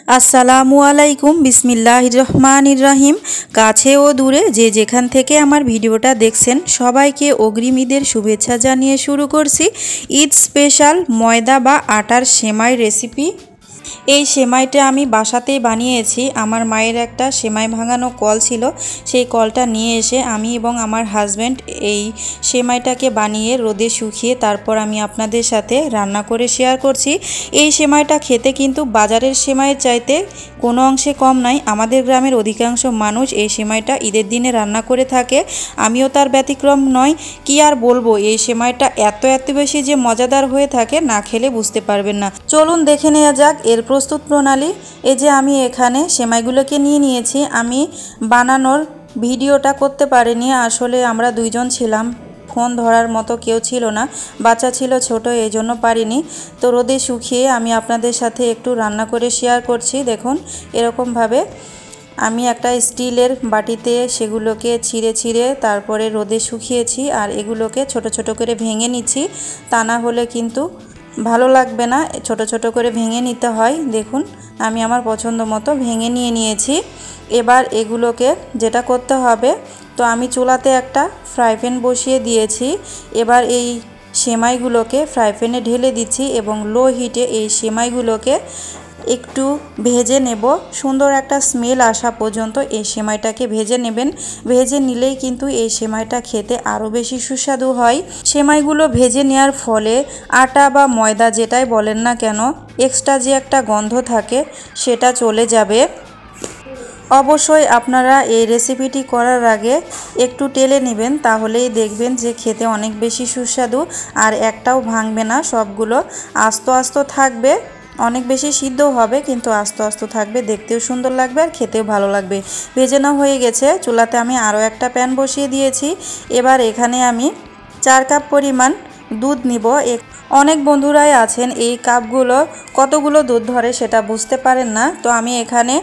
আসসালামু আলাইকুম বিসমিল্লাহির রহমানির রহিম। কাছে ও দূরে যে যেখান থেকে আমার ভিডিওটা দেখছেন সবাইকে অগ্রিম ঈদের শুভেচ্ছা জানিয়ে শুরু করছি ঈদ স্পেশাল ময়দা বা আটার সেমাই রেসিপি। এই সেমাইটা আমি বাসাতেই বানিয়েছি। আমার মায়ের একটা সেমাই ভাঙানো কল ছিল, সেই কলটা নিয়ে এসে আমি এবং আমার হাজব্যান্ড এই সেমাইটাকে বানিয়ে রোদে শুকিয়ে তারপর আমি আপনাদের সাথে রান্না করে শেয়ার করছি। এই সেমাইটা খেতে কিন্তু বাজারের সেমাইয়ের চাইতে কোনো অংশে কম নয়। আমাদের গ্রামের অধিকাংশ মানুষ এই সেমাইটা ঈদের দিনে রান্না করে থাকে, আমিও তার ব্যতিক্রম নয়। কি আর বলবো, এই সেমাইটা এত বেশি যে মজাদার হয়ে থাকে না খেলে বুঝতে পারবেন না। চলুন দেখে নেওয়া যাক এর প্রস্তুত প্রণালী। এই যে আমি এখানে সেমাইগুলোকে নিয়ে নিয়েছি। আমি বানানোর ভিডিওটা করতে পারিনি, আসলে আমরা দুইজন ছিলাম, ফোন ধরার মতো কেউ ছিল না, বাচ্চা ছিল ছোট, এই জন্য পারিনি। তো রোদে শুকিয়ে আমি আপনাদের সাথে একটু রান্না করে শেয়ার করছি। দেখুন এরকমভাবে আমি একটা স্টিলের বাটিতে সেগুলোকে ছিঁড়ে তারপরে রোদে শুকিয়েছি, আর এগুলোকে ছোট ছোট করে ভেঙে নিচ্ছি, তা না হলে কিন্তু ভালো লাগবে না, ছোট ছোট করে ভেঙে নিতে হয়। দেখুন আমি আমার পছন্দ মতো ভেঙে নিয়েছি। এবার এগুলোকে যেটা করতে হবে, তো আমি চুলাতে একটা ফ্রাই প্যান বসিয়ে দিয়েছি। এবার এই সেমাইগুলোকে ফ্রাই প্যানে ঢেলে দিচ্ছি এবং লো হিটে এই সেমাইগুলোকে একটু ভেজে নেব। সুন্দর একটা স্মেল আসা পর্যন্ত এই সেমাইটাকে ভেজে নেবেন। ভেজে নিলেই কিন্তু এই সেমাইটা খেতে আরও বেশি সুস্বাদু হয়। সেমাইগুলো ভেজে নেওয়ার ফলে আটা বা ময়দা যেটাই বলেন না কেন, এক্সট্রা যে একটা গন্ধ থাকে সেটা চলে যাবে। অবশ্যই আপনারা এই রেসিপিটি করার আগে একটু টেলে নেবেন, তাহলেই দেখবেন যে খেতে অনেক বেশি সুস্বাদু আর একটাও ভাঙবে না, সবগুলো আস্ত থাকবে। অনেক বেশি সিদ্ধ হবে কিন্তু আস্ত থাকবে, দেখতেও সুন্দর লাগবে আর খেতেও ভালো লাগবে। ভেজে নেওয়া হয়ে গেছে। চুলাতে আমি আরও একটা প্যান বসিয়ে দিয়েছি। এবার এখানে আমি 4 কাপ পরিমাণ দুধ নিব। অনেক বন্ধুরাই আছেন এই কাপগুলো কতগুলো দুধ ধরে সেটা বুঝতে পারেন না, তো আমি এখানে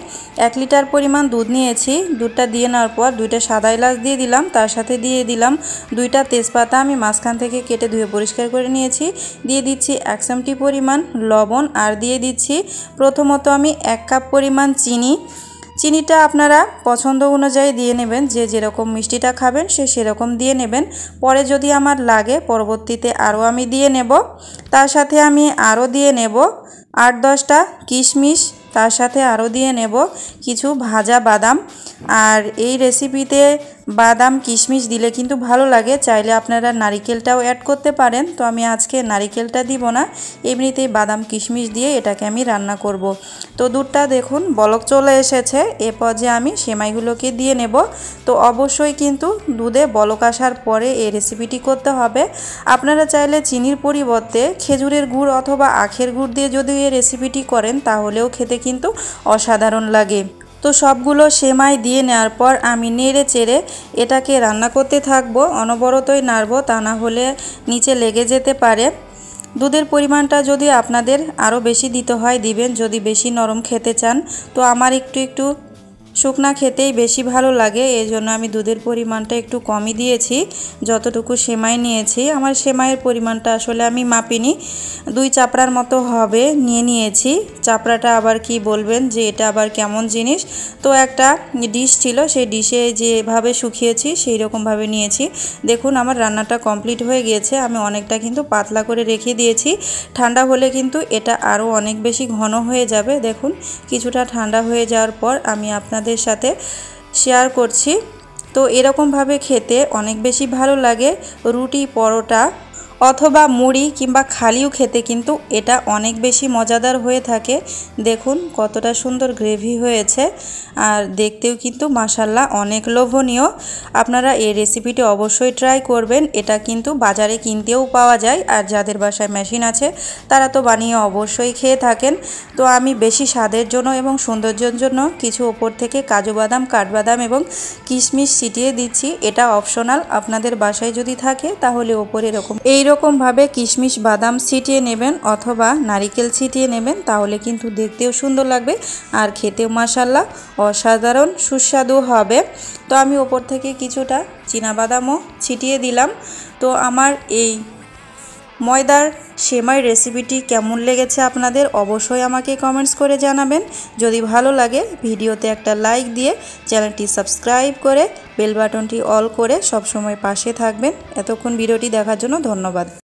1 লিটার পরিমাণ দুধ নিয়েছি। দুধটা দিয়ে নেওয়ার পর 2টা সাদা এলাচ দিয়ে দিলাম, তার সাথে দিয়ে দিলাম 2টা তেজপাতা আমি মাঝখান থেকে কেটে ধুয়ে পরিষ্কার করে নিয়েছি। দিয়ে দিচ্ছি 1 চিমটি পরিমাণ লবণ, আর দিয়ে দিচ্ছি প্রথমত আমি 1 কাপ পরিমাণ চিনি। চিনিটা আপনারা পছন্দ অনুযায়ী দিয়ে নেবেন, যে যেরকম মিষ্টিটা খাবেন সে সেরকম দিয়ে নেবেন। পরে যদি আমার লাগে পরবর্তীতে আরও আমি দিয়ে নেব। তার সাথে আমি আরও দিয়ে নেব 8-10টা কিশমিশ, তার সাথে আরও দিয়ে নেব কিছু ভাজা বাদাম। আর এই রেসিপিতে বাদাম কিশমিশ দিলে কিন্তু ভালো লাগে, চাইলে আপনারা নারিকেলটাও অ্যাড করতে পারেন। তো আমি আজকে নারিকেলটা দিব না, এমনিতেই বাদাম কিশমিশ দিয়ে এটাকে আমি রান্না করব। তো দুধটা দেখুন বলক চলে এসেছে, এ পর্যায়ে আমি সেমাইগুলোকে দিয়ে নেব। তো অবশ্যই কিন্তু দুধে বলক আসার পরে এই রেসিপিটি করতে হবে। আপনারা চাইলে চিনির পরিবর্তে খেজুরের গুড় অথবা আখের গুড় দিয়ে যদি এই রেসিপিটি করেন তাহলেও খেতে কিন্তু অসাধারণ লাগে। তো সবগুলো সেমাই দিয়ে নেওয়ার পর আমি নেড়ে চেড়ে এটাকে রান্না করতে থাকবো, অনবরতই নাড়ব, তা না হলে নিচে লেগে যেতে পারে। দুধের পরিমাণটা যদি আপনাদের আরও বেশি দিতে হয় দিবেন, যদি বেশি নরম খেতে চান। তো আমার একটু শুকনা খেতেই বেশি ভালো লাগে, এই জন্য আমি দুধের পরিমাণটা একটু কমই দিয়েছি। যতটুকু সেমাই নিয়েছি, আমার সেমাইয়ের পরিমাণটা আসলে আমি মাপিনি, 2 চাপড়ার মতো হবে নিয়েছি। চাপড়াটা আবার কি বলবেন যে এটা আবার কেমন জিনিস। তো একটা ডিশ ছিল, সেই ডিশে যেভাবে শুকিয়েছি সেই রকমভাবে নিয়েছি। দেখুন আমার রান্নাটা কমপ্লিট হয়ে গিয়েছে। আমি অনেকটা কিন্তু পাতলা করে রেখে দিয়েছি, ঠান্ডা হলে কিন্তু এটা আরও অনেক বেশি ঘন হয়ে যাবে। দেখুন কিছুটা ঠান্ডা হয়ে যাওয়ার পর আমি আপনাদের সাথে শেয়ার করছি। তো এরকমভাবে খেতে অনেক বেশি ভালো লাগে, রুটি পরোটা অথবা মুড়ি কিংবা খালিও খেতে কিন্তু এটা অনেক বেশি মজাদার হয়ে থাকে। দেখুন কতটা সুন্দর গ্রেভি হয়েছে, আর দেখতেও কিন্তু মাশাআল্লাহ অনেক লোভনীয়। আপনারা এই রেসিপিটি অবশ্যই ট্রাই করবেন। এটা কিন্তু বাজারে কিনতেও পাওয়া যায়, আর যাদের বাসায় মেশিন আছে তারা তো বানিয়ে অবশ্যই খেয়ে থাকেন। তো আমি বেশি স্বাদের জন্য এবং সৌন্দর্যের জন্য কিছু ওপর থেকে কাজু বাদাম, কাঠবাদাম এবং কিশমিশ ছিটিয়ে দিচ্ছি। এটা অপশনাল, আপনাদের বাসায় যদি থাকে তাহলে ওপরে এইরকমভাবে কিশমিশ বাদাম ছিটিয়ে নেবেন অথবা নারিকেল ছিটিয়ে নেবেন, তাহলে কিন্তু দেখতেও সুন্দর লাগবে আর খেতেও মাশাআল্লাহ অসাধারণ সুস্বাদু হবে। তো আমি ওপর থেকে কিছুটা চীনাবাদামও ছিটিয়ে দিলাম। তো আমার এই ময়দার সেমাই রেসিপিটি কেমন লেগেছে আপনাদের অবশ্যই আমাকে কমেন্টস করে জানাবেন। যদি ভালো লাগে ভিডিওতে একটা লাইক দিয়ে চ্যানেলটি সাবস্ক্রাইব করে বেল বাটনটি অল করে সবসময় পাশে থাকবেন। এতক্ষণ ভিডিওটি দেখার জন্য ধন্যবাদ।